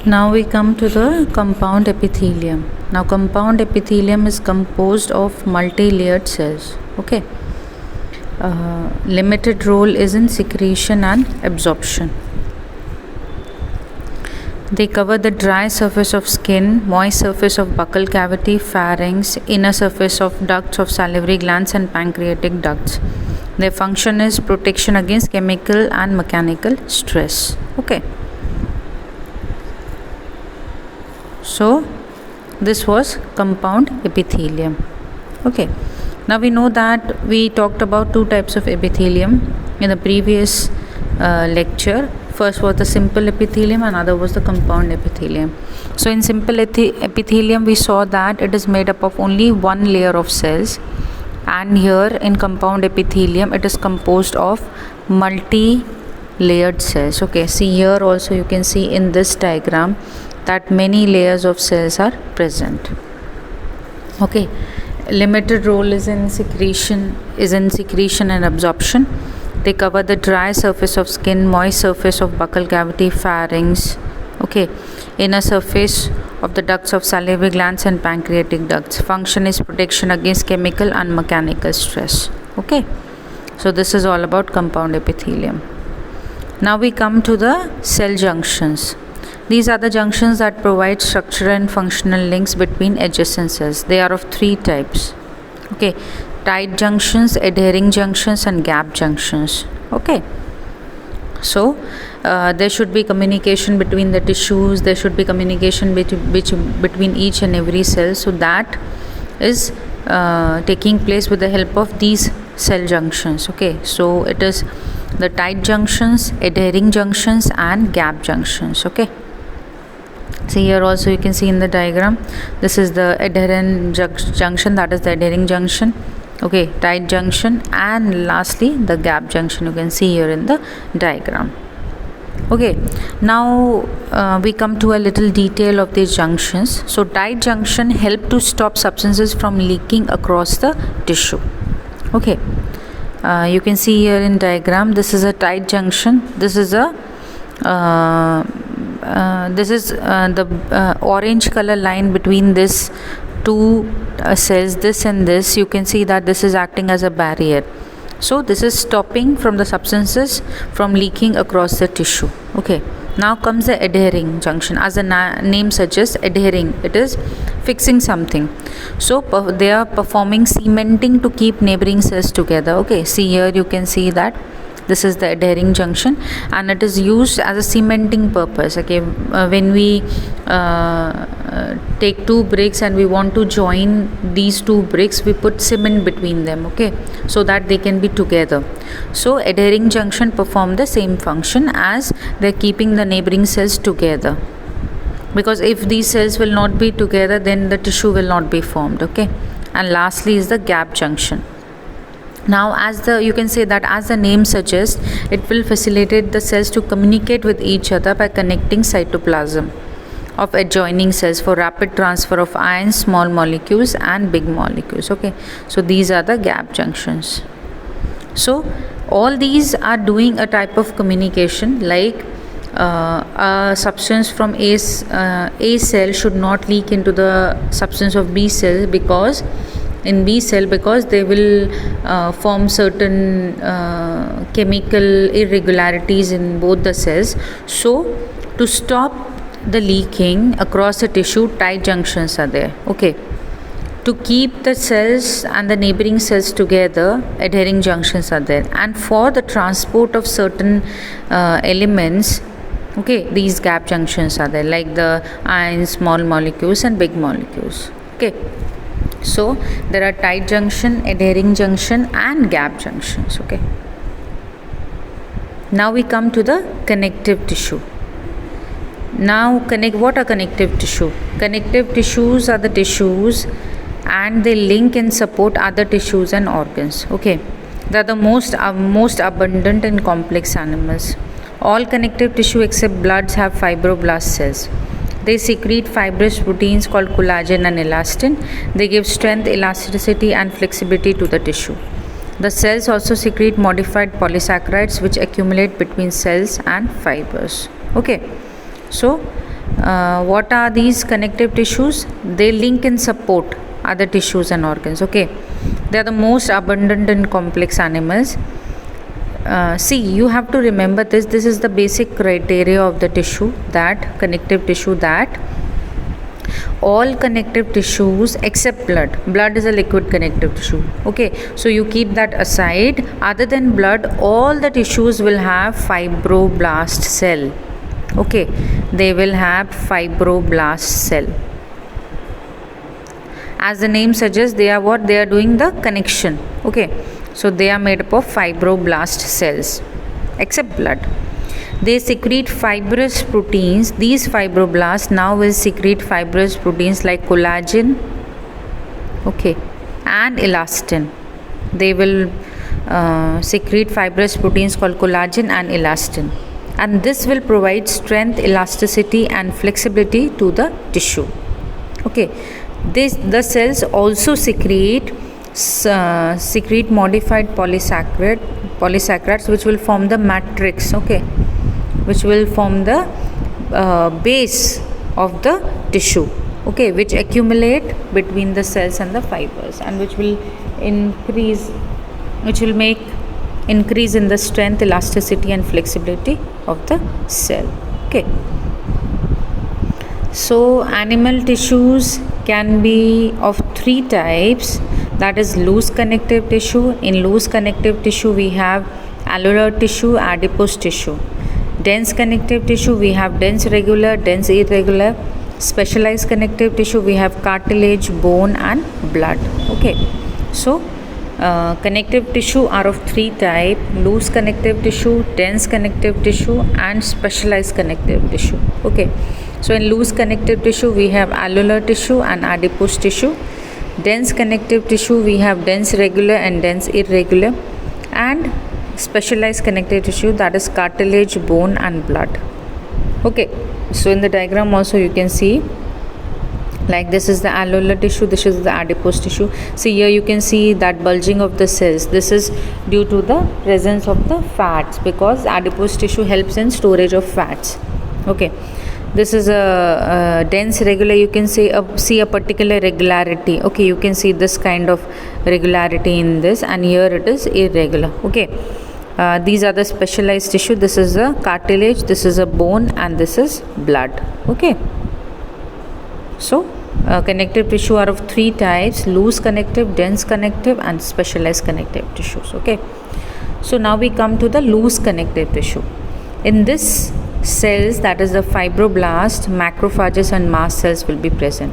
Now we come to the compound epithelium. Now compound epithelium is composed of multi-layered cells. Okay. Limited role is in secretion and absorption. They cover the dry surface of skin, moist surface of buccal cavity, pharynx, inner surface of ducts of salivary glands and pancreatic ducts. Their function is protection against chemical and mechanical stress. Okay. So this was compound epithelium. Okay. Now we know that we talked about two types of epithelium in the previous lecture. First was the simple epithelium, another was the compound epithelium. So in simple epithelium we saw that it is made up of only one layer of cells, and here in compound epithelium it is composed of multi-layered cells. Okay, see here also you can see in this diagram that many layers of cells are present. Okay, limited role is in secretion and absorption. They cover the dry surface of skin, moist surface of buccal cavity, pharynx, okay, inner surface of the ducts of salivary glands and pancreatic ducts. Function is protection against chemical and mechanical stress. Okay, so this is all about compound epithelium. Now we come to the cell junctions. These are the junctions that provide structural and functional links between adjacent cells. They are of three types. Okay, tight junctions, adhering junctions, and gap junctions. Okay, so there should be communication between the tissues. There should be communication between each and every cell. So that is taking place with the help of these cell junctions. Okay, so it is the tight junctions, adhering junctions, and gap junctions. Okay, see here also you can see in the diagram, this is the adherent junction, that is the adhering junction. Okay, tight junction, and lastly the gap junction you can see here in the diagram. Okay, now we come to a little detail of these junctions. So tight junction help to stop substances from leaking across the tissue. Okay, you can see here in diagram, this is a tight junction, this is a the orange color line between this two cells, this and this. You can see that this is acting as a barrier. So this is stopping from the substances from leaking across the tissue. Okay, now comes the adhering junction. As the name suggests, adhering, it is fixing something. So they are performing cementing to keep neighboring cells together. Okay, see here you can see that this is the adhering junction, and it is used as a cementing purpose. Okay, when we take two bricks and we want to join these two bricks, we put cement between them, okay, so that they can be together. So adhering junction perform the same function as they're keeping the neighboring cells together, because if these cells will not be together, then the tissue will not be formed. Okay, and lastly is the gap junction. Now you can say that as the name suggests, it will facilitate the cells to communicate with each other by connecting cytoplasm of adjoining cells for rapid transfer of ions, small molecules and big molecules. Okay, so these are the gap junctions. So all these are doing a type of communication, like a substance from A cell should not leak into the substance of B cell, because in B cell, because they will form certain chemical irregularities in both the cells. So to stop the leaking across the tissue, tight junctions are there. Okay, to keep the cells and the neighboring cells together, adhering junctions are there. And for the transport of certain elements, okay, these gap junctions are there, like the ions, small molecules and big molecules. Okay, so there are tight junction, adhering junction and gap junctions. Okay, now we come to the connective tissue. Now what are connective tissue? Connective tissues are the tissues and they link and support other tissues and organs. Okay, they are the most abundant in complex animals. All connective tissue except bloods have fibroblast cells. They secrete fibrous proteins called collagen and elastin. They give strength, elasticity and flexibility to the tissue. The cells also secrete modified polysaccharides which accumulate between cells and fibers. Okay, so What are these connective tissues? They link and support other tissues and organs. Okay, they are the most abundant and complex animals. See, you have to remember this. This is the basic criteria of the tissue, that connective tissue, that all connective tissues except blood is a liquid connective tissue. Okay, so you keep that aside. Other than blood, all the tissues will have fibroblast cell. Okay, they will have fibroblast cell. As the name suggests, they are what? They are doing the connection. Okay, so they are made up of fibroblast cells except blood. They secrete fibrous proteins. These fibroblasts now will secrete fibrous proteins like collagen, okay, and elastin. They will secrete fibrous proteins called collagen and elastin, and this will provide strength, elasticity and flexibility to the tissue. Okay, the cells also secrete modified polysaccharides which will form the matrix. Okay, which will form the base of the tissue. Okay, which accumulate between the cells and the fibers, and which will make increase in the strength, elasticity and flexibility of the cell. Okay, so animal tissues can be of three types, that is loose connective tissue. In loose connective tissue we have alveolar tissue, adipose tissue. Dense connective tissue we have dense regular, dense irregular. Specialized connective tissue we have cartilage, bone and blood. Okay, so connective tissue are of three types: loose connective tissue, dense connective tissue and specialized connective tissue. Okay, so in loose connective tissue we have alveolar tissue and adipose tissue. Dense connective tissue we have dense regular and dense irregular, and specialized connective tissue, that is cartilage, bone and blood. Okay, so in the diagram also you can see, like this is the alveolar tissue, this is the adipose tissue. See here you can see that bulging of the cells. This is due to the presence of the fats, because adipose tissue helps in storage of fats. Okay, this is a dense regular. You can see a particular regularity. Okay, you can see this kind of regularity in this, and here it is irregular. Okay, these are the specialized tissue. This is a cartilage, this is a bone and this is blood. Okay, so connective tissue are of three types: loose connective, dense connective and specialized connective tissues. Okay, so now we come to the loose connective tissue. In this cells, that is the fibroblast, macrophages and mast cells will be present.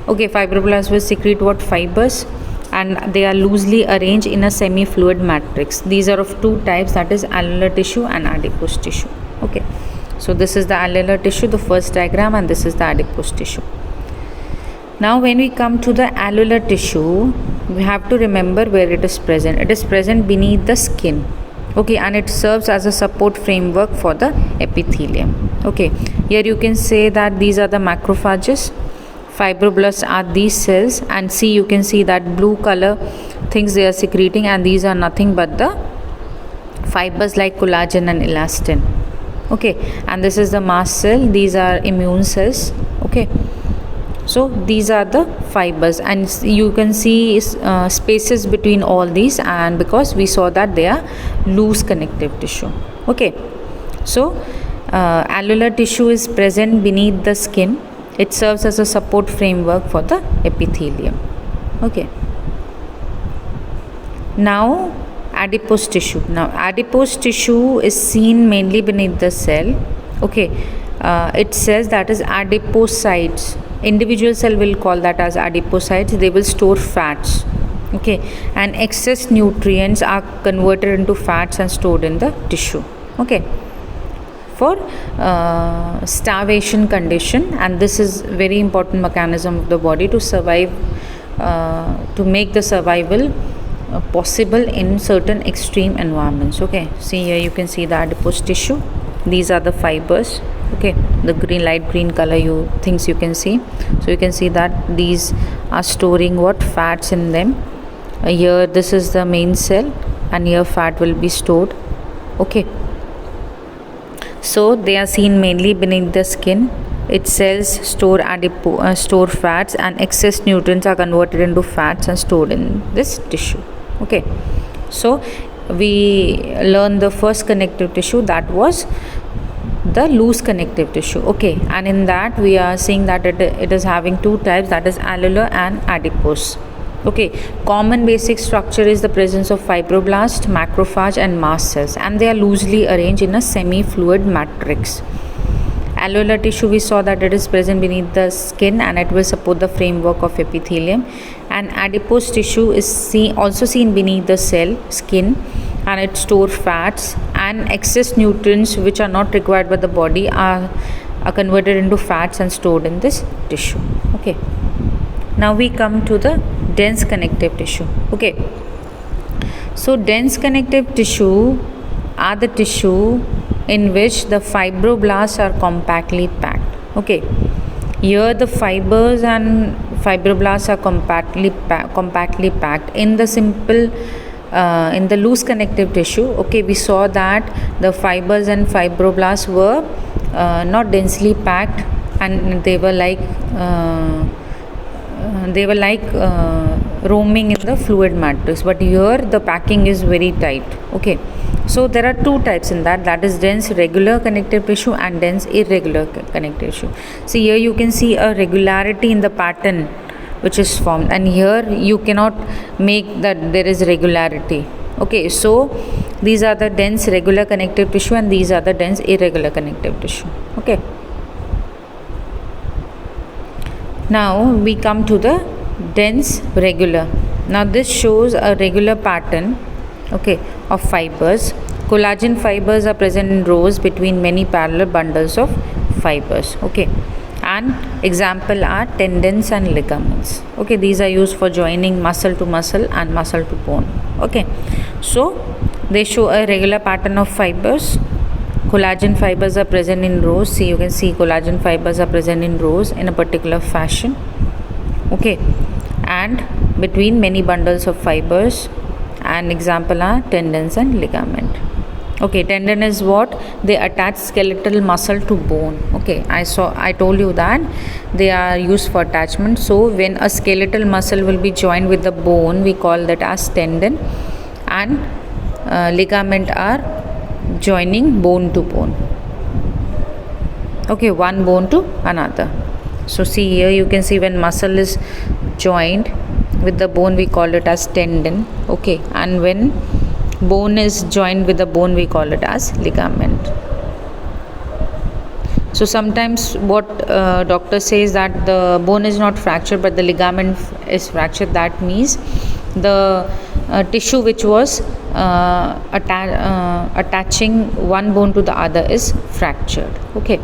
Okay, fibroblasts will secrete what? Fibers, and they are loosely arranged in a semi-fluid matrix. These are of two types, that is alveolar tissue and adipose tissue. Okay, so this is the alveolar tissue, the first diagram, and this is the adipose tissue. Now when we come to the alveolar tissue, we have to remember where it is present. It is present beneath the skin. Okay, and it serves as a support framework for the epithelium. Okay, here you can say that these are the macrophages, fibroblasts are these cells, and see, you can see that blue color things they are secreting, and these are nothing but the fibers like collagen and elastin. Okay, and this is the mast cell, these are immune cells. Okay, so these are the fibers, and you can see spaces between all these, and because we saw that they are loose connective tissue. Okay, so alveolar tissue is present beneath the skin. It serves as a support framework for the epithelium. Okay, now adipose tissue. Now adipose tissue is seen mainly beneath the cell. Okay, it says that is adipocytes. Individual cell will call that as adipocytes. They will store fats. Okay, and excess nutrients are converted into fats and stored in the tissue. Okay, for starvation condition, and this is very important mechanism of the body to survive, to make the survival possible in certain extreme environments. Okay, see here you can see the adipose tissue. These are the fibers. Okay, the green, light green color things you can see. So you can see that these are storing what? Fats in them. Here this is the main cell, and here fat will be stored. Okay, so they are seen mainly beneath the skin. its cells store fats, and excess nutrients are converted into fats and stored in this tissue. Okay, so we learned the first connective tissue, that was the loose connective tissue. Okay, and in that we are seeing that it is having two types, that is alveolar and adipose. Okay, common basic structure is the presence of fibroblast, macrophage and mast cells, and they are loosely arranged in a semi-fluid matrix. Alveolar tissue, we saw that it is present beneath the skin and it will support the framework of epithelium, and adipose tissue is also seen beneath the cell skin, and it stores fats, and excess nutrients which are not required by the body are converted into fats and stored in this tissue. Okay, now we come to the dense connective tissue. Okay, so dense connective tissue are the tissue in which the fibroblasts are compactly packed. Okay, here the fibers and fibroblasts are compactly packed. In the simple in the loose connective tissue, okay, we saw that the fibers and fibroblasts were not densely packed, and they were like roaming in the fluid matrix, but here the packing is very tight. Okay, so there are two types in that is dense regular connective tissue and dense irregular connective tissue. See, here you can see a regularity in the pattern which is formed, and here you cannot make that there is regularity. Okay, so these are the dense regular connective tissue and these are the dense irregular connective tissue. Okay, now we come to the dense regular. Now this shows a regular pattern, okay, of fibers. Collagen fibers are present in rows between many parallel bundles of fibers. Okay, and example are tendons and ligaments. Okay, these are used for joining muscle to muscle and muscle to bone. Okay, so they show a regular pattern of fibers. Collagen fibers are present in rows. See, you can see collagen fibers are present in rows in a particular fashion. Okay, and between many bundles of fibers, and example are tendons and ligament. Okay, tendon is what? They attach skeletal muscle to bone. Okay, I told you that they are used for attachment. So when a skeletal muscle will be joined with the bone, we call that as tendon, and ligament are joining bone to bone. Okay, one bone to another. So see, here you can see when muscle is joined with the bone, we call it as tendon. Okay, and when bone is joined with the bone, we call it as ligament. So sometimes what doctor says that the bone is not fractured but the ligament is fractured. That means the tissue which was attaching one bone to the other is fractured. Okay,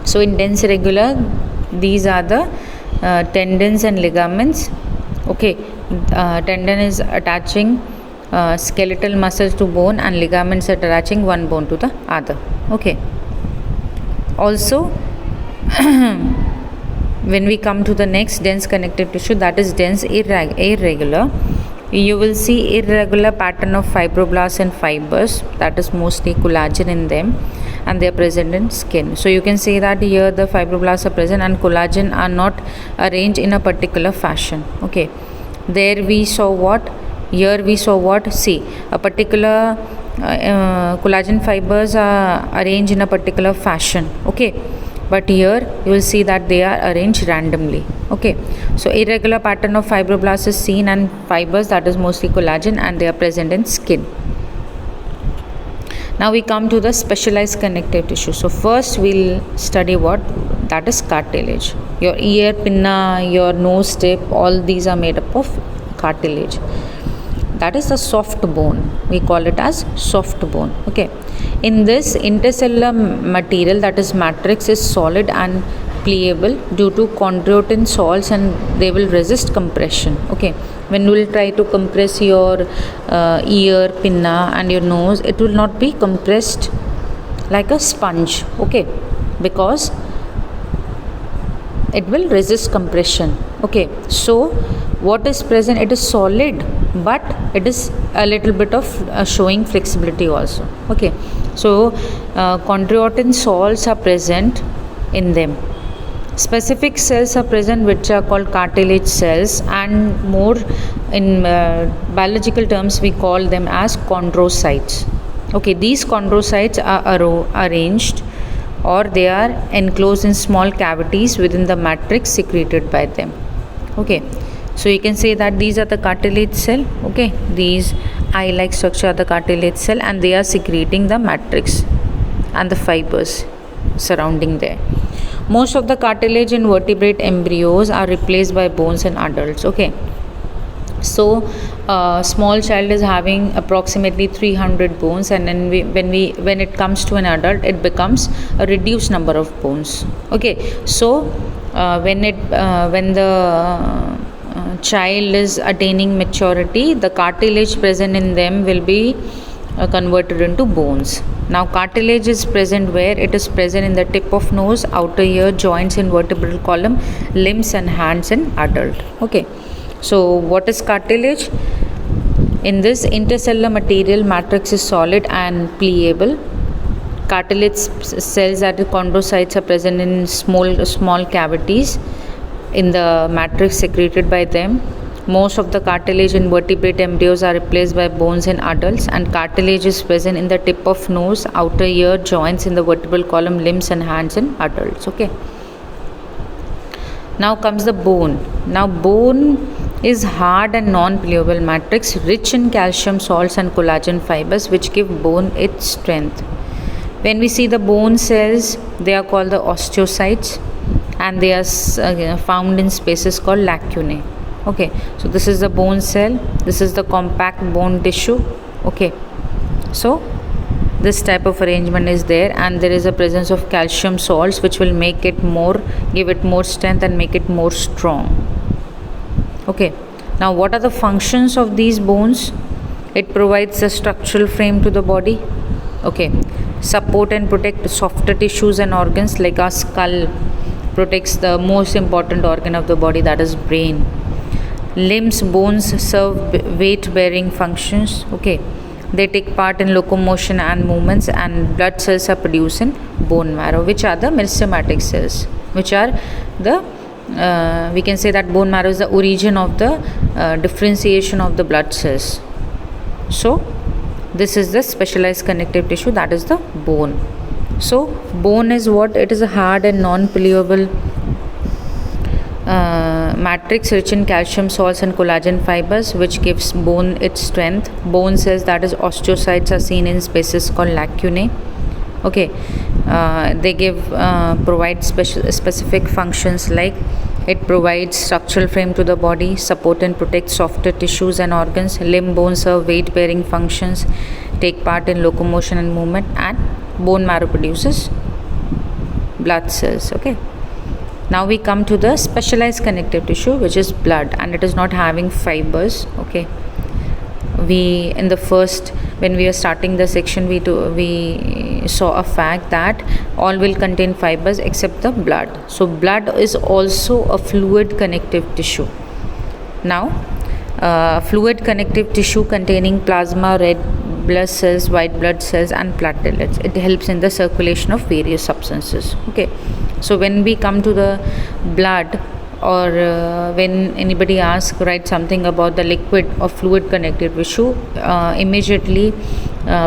so in dense regular, these are the tendons and ligaments. Okay, tendon is attaching skeletal muscles to bone and ligaments are attaching one bone to the other. Okay, also when we come to the next dense connective tissue, that is dense irregular, you will see irregular pattern of fibroblasts and fibers, that is mostly collagen in them, and they are present in skin. So you can say that here the fibroblasts are present and collagen are not arranged in a particular fashion. Okay, there we saw what? Here we saw what? See, a particular collagen fibers are arranged in a particular fashion. Okay, but here you will see that they are arranged randomly. Okay, so irregular pattern of fibroblasts is seen and fibers, that is mostly collagen, and they are present in skin. Now we come to the specialized connective tissue. So first we'll study what? That is cartilage. Your ear, pinna, your nose tip, all these are made up of cartilage. That is the soft bone. We call it as soft bone. Okay, in this intercellular material, that is matrix, is solid and pliable due to chondroitin salts, and they will resist compression. Okay, when you will try to compress your ear, pinna and your nose, it will not be compressed like a sponge. Okay, because it will resist compression. Okay, so what is present? It is solid, but it is a little bit of showing flexibility also. Okay, so chondroitin salts are present in them. Specific cells are present which are called cartilage cells, and more in biological terms we call them as chondrocytes. Okay, these chondrocytes are arranged, or they are enclosed in small cavities within the matrix secreted by them. Okay, so you can say that these are the cartilage cell. Okay, these eye-like structure are the cartilage cell, and they are secreting the matrix and the fibers surrounding there. Most of the cartilage in vertebrate embryos are replaced by bones in adults. Okay, so a small child is having approximately 300 bones, and then when it comes to an adult, it becomes a reduced number of bones. Okay, so when the child is attaining maturity, the cartilage present in them will be converted into bones. Now cartilage is present where? It is present in the tip of nose, outer ear, joints in vertebral column, limbs and hands in adult. Okay, so what is cartilage? In this intercellular material, matrix is solid and pliable. Cartilage cells at the chondrocytes are present in small cavities in the matrix secreted by them. Most of the cartilage in vertebrate embryos are replaced by bones in adults, and cartilage is present in the tip of nose, outer ear, joints in the vertebral column, limbs and hands in adults. Okay. Now comes the bone. Now bone is hard and non-pliable matrix rich in calcium salts and collagen fibers which give bone its strength. When we see the bone cells, they are called the osteocytes, and they are found in spaces called lacunae. Okay, so this is the bone cell, this is the compact bone tissue. Okay, so this type of arrangement is there, and there is a presence of calcium salts which will make it give it more strength and make it more strong. Okay, now what are the functions of these bones? It provides a structural frame to the body. Okay, support and protect softer tissues and organs, like our skull protects the most important organ of the body, that is brain. Limbs, bones serve weight bearing functions. Okay, they take part in locomotion and movements, and blood cells are produced in bone marrow, which are the meristematic cells, which are the we can say that bone marrow is the origin of the differentiation of the blood cells. So this is the specialized connective tissue, that is the bone. So bone is what? It is a hard and non-pliable matrix rich in calcium salts and collagen fibers which gives bone its strength. Bone cells, that is osteocytes, are seen in spaces called lacunae. Okay, they provide specific functions, like it provides structural frame to the body, support and protect softer tissues and organs. Limb bones serve weight bearing functions, take part in locomotion and movement, and bone marrow produces blood cells. Okay, now we come to the specialized connective tissue, which is blood, and it is not having fibers. Okay, when we are starting the section, we saw a fact that all will contain fibers except the blood. So blood is also a fluid connective tissue. Now fluid connective tissue containing plasma, red blood cells, white blood cells and platelets. It helps in the circulation of various substances. Okay, so when we come to the blood, or when anybody asks, write something about the liquid or fluid connective tissue, immediately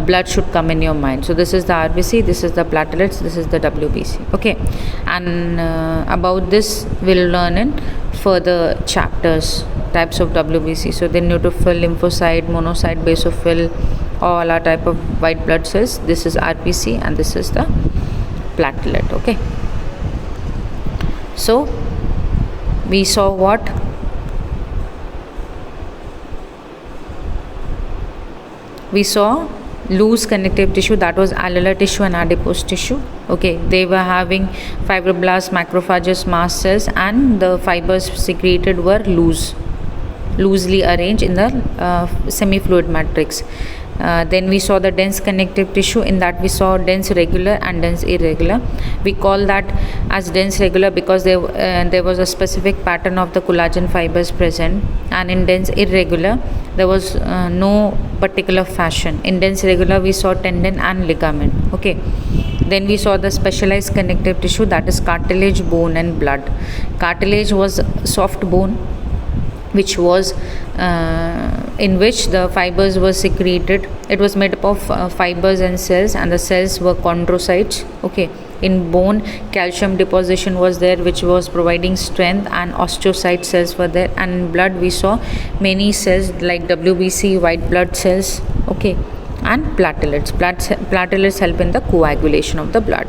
blood should come in your mind. So this is the RBC, this is the platelets, this is the WBC. Okay, and about this we'll learn in further chapters, types of WBC. So the neutrophil, lymphocyte, monocyte, basophil, all are type of white blood cells. This is RBC and this is the platelet. Okay, so we saw what? We saw loose connective tissue, that was alveolar tissue and adipose tissue. Okay, they were having fibroblasts, macrophages, mast cells, and the fibers secreted were loosely arranged in the semi-fluid matrix. Then we saw the dense connective tissue. In that we saw dense regular and dense irregular. We call that as dense regular because there was a specific pattern of the collagen fibers present, and in dense irregular there was no particular fashion. In dense regular we saw tendon and ligament. Okay, Then we saw the specialized connective tissue, that is cartilage, bone and blood. Cartilage was soft bone which was in which the fibers were secreted. It was made up of fibers and cells, and the cells were chondrocytes. Okay. In bone, calcium deposition was there, which was providing strength, and osteocyte cells were there. And in blood, we saw many cells like WBC, white blood cells, okay, and platelets. Platelets help in the coagulation of the blood.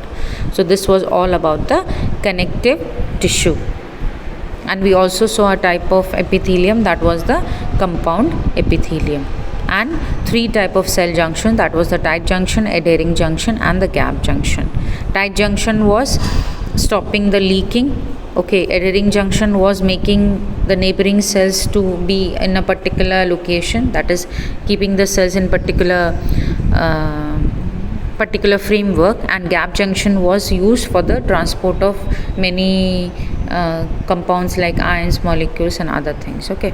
So this was all about the connective tissue. And we also saw a type of epithelium, that was the compound epithelium, and 3 type of cell junction, that was the tight junction, adhering junction and the gap junction. Tight junction was stopping the leaking, okay. Adhering junction was making the neighboring cells to be in a particular location, that is keeping the cells in particular framework. And gap junction was used for the transport of many compounds like ions, molecules and other things, okay.